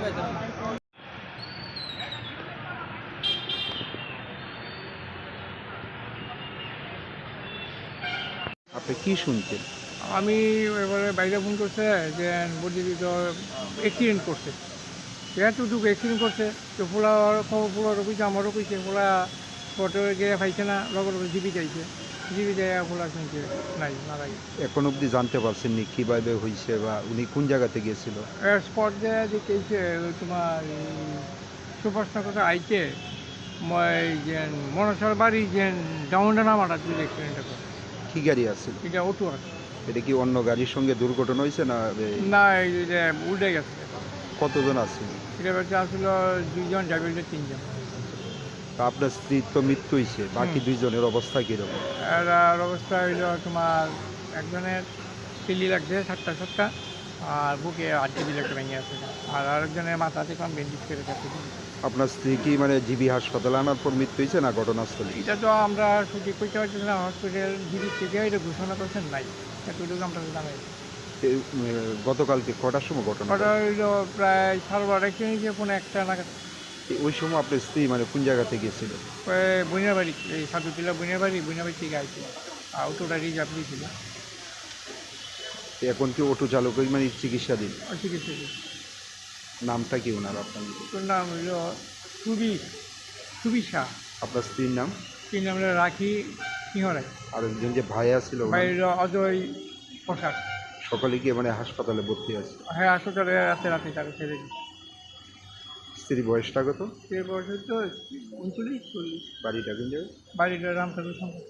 আপনি কি শুনছেন? আমি এবারে বাইরে ফোন করছে যে বলছি তো অ্যাক্সিডেন্ট করছে, এতটুকু অ্যাক্সিডেন্ট করছে তো পোলার খবর পোলারও কইছে, আমারও কইছে, পোলা ফটো গিয়ে পাইছে না, লগর জিবি চাইছে, জিবি চাই পোলা শুনছে নাই মারা গেছে। এখন অবধি জানতে পারছেন নি কীভাবে হয়েছে বা উনি কোন জায়গাতে গিয়েছিল? স্পট দেয় দেখেছে তোমার সুপারস্টার আইছে মই যে মনসার বাড়ি যে ডাউনটা নামাটা তুই অ্যাক্সিডেন্টটা করে। কি গাড়ি আছিল? এটা অটো আছে এটা কি অন্য গাড়ির সঙ্গে দুর্ঘটনা হয়েছে না না, এই যে উল্টে গেছে। কতজন আছিল? এটা হচ্ছে আসলে দুইজন যাবে, তিনজন। তা আপনার স্ত্রীর তো মৃত্যু হয়েছে, বাকি দুইজনের অবস্থা কীরকম? এর অবস্থা হইলো তোমার একজনের চিলি লাগছে সাতটা সাতটা, আর বুকে আটটি বিল একটা ভেঙে আছে, আর আরেকজনের মাথাতে কম বেন্ডিজ করে কাছে। আপনার স্ত্রী কি মানে জিবি হাসপাতালে আনার পর মৃত্যু হয়েছে না ঘটনাস্থলে? এটা তো আমরা সঠিক করতে পারছি না, হসপিটাল জিবি থেকে এটা ঘোষণা করছেন নাই, এতটুকু আমরা জানাই। গতকালকে কটার সময় ঘটনা? ওটা হইলো প্রায় 12:30 নিচে 1:45 নাগাদ। ওই সময় আপনার স্ত্রী মানে কোন জায়গাতে গিয়েছিল? বইনার বাড়ি, এই সাধুটিলা বইনার বাড়ি থেকে আইছে, আর অটোটা রিজার্ভ দিয়েছিল। এখন কি অটো চালক মানে চিকিৎসাধীন? চিকিৎসা নামটা কি ওনার আপনার? নাম হইলো সুবিশা। আপনার স্ত্রীর নাম? তিন আমরা রাখি সিংহরাই। আর একজন যে ভাইয়া ছিল বাইরের অজয় পোশাক। সকালে গিয়ে মানে হাসপাতালে ভর্তি আছে। হ্যাঁ, হাসপাতালে রাতে রাতে তাকে ছেড়ে দিই। স্ত্রীর বয়সটা কত? সে বয়স হচ্ছে 39-40। বাড়িটা কোন জায়গায়? বাড়িটা রামসাগর সঙ্গে।